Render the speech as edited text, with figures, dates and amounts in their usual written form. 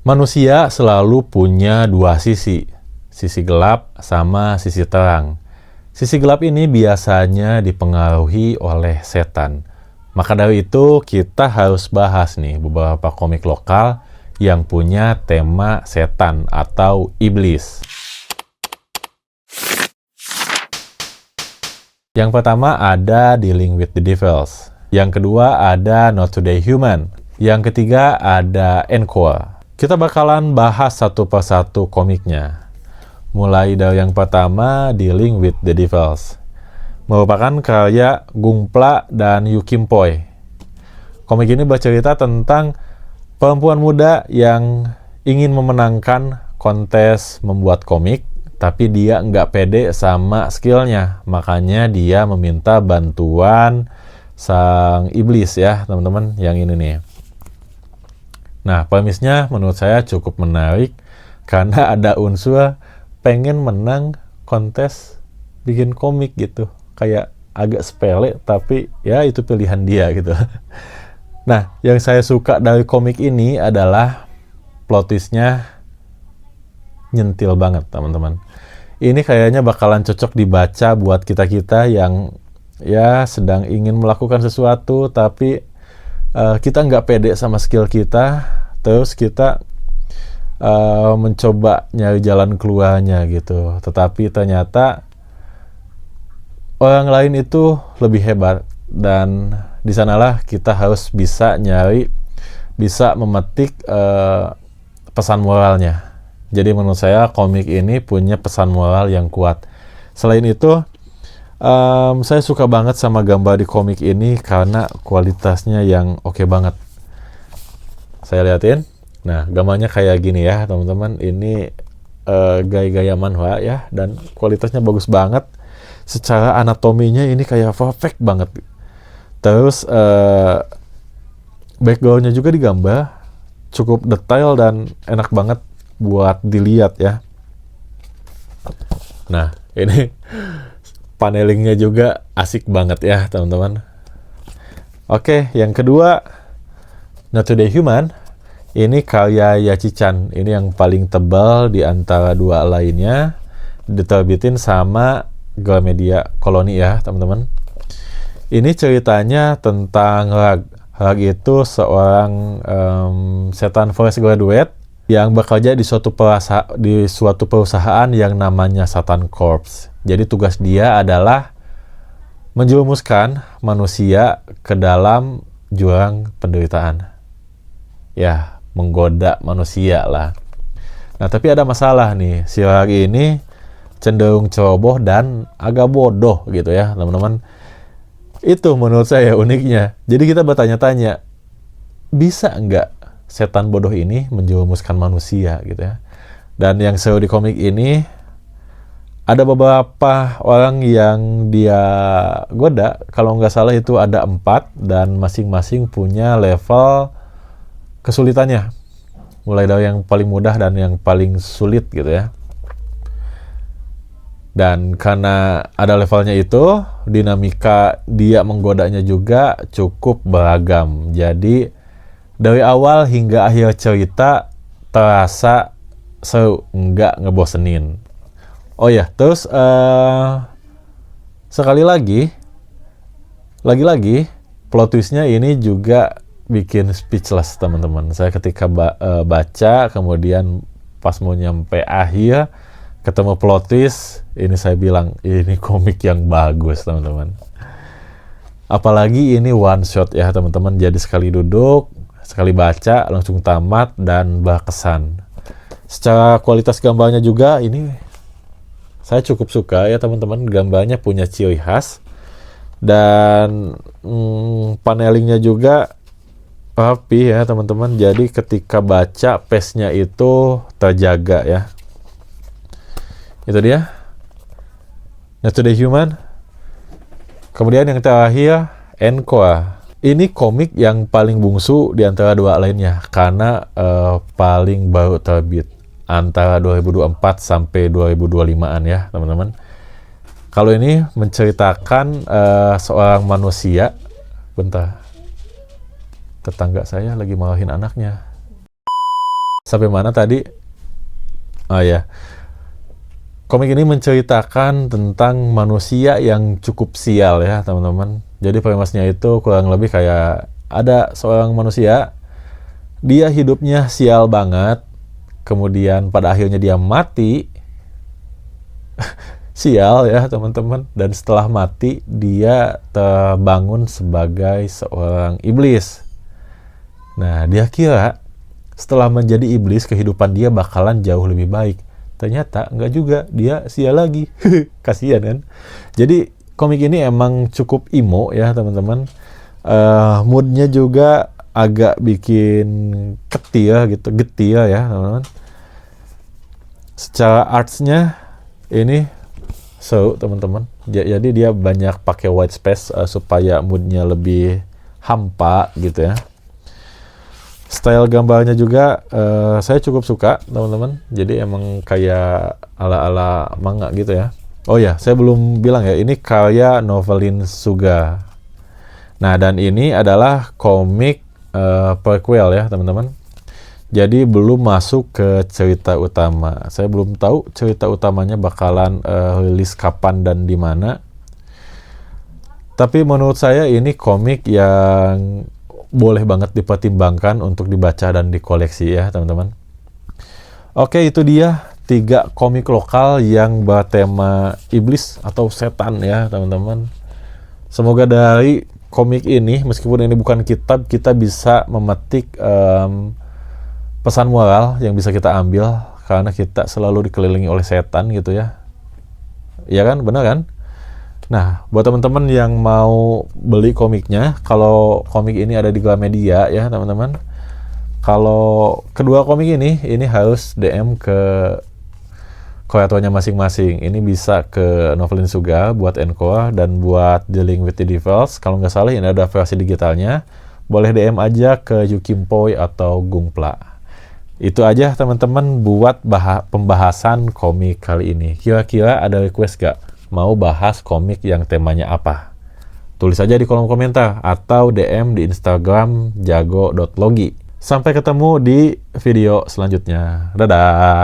Manusia selalu punya dua sisi gelap sama sisi terang. Sisi gelap ini biasanya dipengaruhi oleh setan. Maka dari itu kita harus bahas nih beberapa komik lokal yang punya tema setan atau iblis. Yang pertama ada Dealing with the Devils. Yang kedua ada Not Today Human. Yang ketiga ada Encore. Kita bakalan bahas satu persatu komiknya. Mulai dari yang pertama, Dealing with the Devils. Merupakan karya Gung-pla dan Yu Kim Poi. Komik ini bercerita tentang perempuan muda yang ingin memenangkan kontes membuat komik, tapi dia nggak pede sama skillnya. Makanya dia meminta bantuan sang iblis ya, teman-teman, yang ini nih. Nah, premisnya menurut saya cukup menarik karena ada unsur pengen menang kontes bikin komik gitu. Kayak agak sepele, tapi ya itu pilihan dia gitu. Nah, yang saya suka dari komik ini adalah plot twist-nya nyentil banget, teman-teman. Ini kayaknya bakalan cocok dibaca buat kita-kita yang ya sedang ingin melakukan sesuatu, tapi kita nggak pede sama skill kita, terus kita mencoba nyari jalan keluarnya gitu. Tetapi ternyata orang lain itu lebih hebat, dan di sanalah kita harus bisa bisa memetik pesan moralnya. Jadi menurut saya komik ini punya pesan moral yang kuat. Selain itu, saya suka banget sama gambar di komik ini karena kualitasnya yang oke banget. Saya liatin. Nah, gambarnya kayak gini ya, teman-teman. Ini gaya-gaya manhwa ya, dan kualitasnya bagus banget. Secara anatominya ini kayak perfect banget. Terus backgroundnya juga digambar cukup detail dan enak banget buat dilihat ya. Nah, ini panelingnya juga asik banget ya, teman-teman. Oke, yang kedua, Not Today Human. Ini karya Yachi-chan. Ini yang paling tebal di antara dua lainnya. Diterbitin sama Gramedia Koloni ya, teman-teman. Ini ceritanya tentang Rag. Rag itu seorang setan fresh graduate yang bekerja di suatu perusahaan yang namanya Satan Corps. Jadi tugas dia adalah menjerumuskan manusia ke dalam jurang penderitaan. Ya, menggoda manusia lah. Nah, tapi ada masalah nih. Si Rag ini cenderung ceroboh dan agak bodoh gitu ya, teman-teman. Itu menurut saya uniknya. Jadi kita bertanya-tanya, bisa nggak setan bodoh ini menjerumuskan manusia gitu ya. Dan yang seru di komik ini, ada beberapa orang yang dia goda. Kalau nggak salah itu ada 4, dan masing-masing punya level kesulitannya. Mulai dari yang paling mudah dan yang paling sulit gitu ya. Dan karena ada levelnya itu, dinamika dia menggodanya juga cukup beragam. Jadi dari awal hingga akhir cerita terasa seru, nggak ngebosenin. Oh ya, terus sekali lagi plot twist-nya ini juga bikin speechless, teman-teman. Saya ketika baca, kemudian pas mau nyampe akhir, ketemu plot twist, ini saya bilang, ini komik yang bagus, teman-teman. Apalagi ini one shot ya, teman-teman. Jadi sekali duduk, sekali baca, langsung tamat, dan berkesan. Secara kualitas gambarnya juga, ini saya cukup suka ya, teman-teman. Gambarnya punya ciri khas. Dan panelingnya juga rapi ya, teman-teman. Jadi ketika baca, pace-nya itu terjaga ya. Itu dia, Not Today Human. Kemudian yang terakhir, Encore. Ini komik yang paling bungsu di antara dua lainnya karena paling baru terbit antara 2024 sampai 2025-an ya, teman-teman. Kalau ini menceritakan seorang manusia. Bentar, tetangga saya lagi marahin anaknya. Sampai mana tadi? Oh ya, komik ini menceritakan tentang manusia yang cukup sial ya teman-teman. Jadi premisnya itu kurang lebih kayak ada seorang manusia, dia hidupnya sial banget, kemudian pada akhirnya dia mati, sial ya teman-teman, dan setelah mati dia terbangun sebagai seorang iblis. Nah, dia kira setelah menjadi iblis kehidupan dia bakalan jauh lebih baik. Ternyata enggak juga, dia sial lagi. Kasihan kan. Jadi komik ini emang cukup emo ya teman-teman. Moodnya juga agak bikin getih ya teman-teman. Secara artsnya ini seru teman-teman. Jadi dia banyak pakai white space supaya moodnya lebih hampa gitu ya. Style gambarnya juga saya cukup suka teman-teman. Jadi emang kayak ala-ala manga gitu ya. Oh ya, saya belum bilang ya, ini karya Novelin Suga. Nah, dan ini adalah komik prequel ya teman-teman. Jadi belum masuk ke cerita utama. Saya belum tahu cerita utamanya bakalan rilis kapan dan di mana. Tapi menurut saya ini komik yang boleh banget dipertimbangkan untuk dibaca dan dikoleksi ya teman-teman. Oke, itu dia 3 komik lokal yang bertema iblis atau setan ya teman-teman. Semoga dari komik ini, meskipun ini bukan kitab, kita bisa memetik pesan moral yang bisa kita ambil, karena kita selalu dikelilingi oleh setan gitu ya. Iya kan? Benar kan? Nah, buat teman-teman yang mau beli komiknya, kalau komik ini ada di Gramedia ya teman-teman. Kalau kedua komik ini harus DM ke kreatornya masing-masing. Ini bisa ke Novelin Suga buat Encore dan buat Dealing with the Devils. Kalau nggak salah ini ada versi digitalnya. Boleh DM aja ke Yukimpoy atau Gungpla. Itu aja teman-teman buat pembahasan komik kali ini. Kira-kira ada request gak? Mau bahas komik yang temanya apa? Tulis aja di kolom komentar atau DM di Instagram jago.logi. Sampai ketemu di video selanjutnya. Dadah!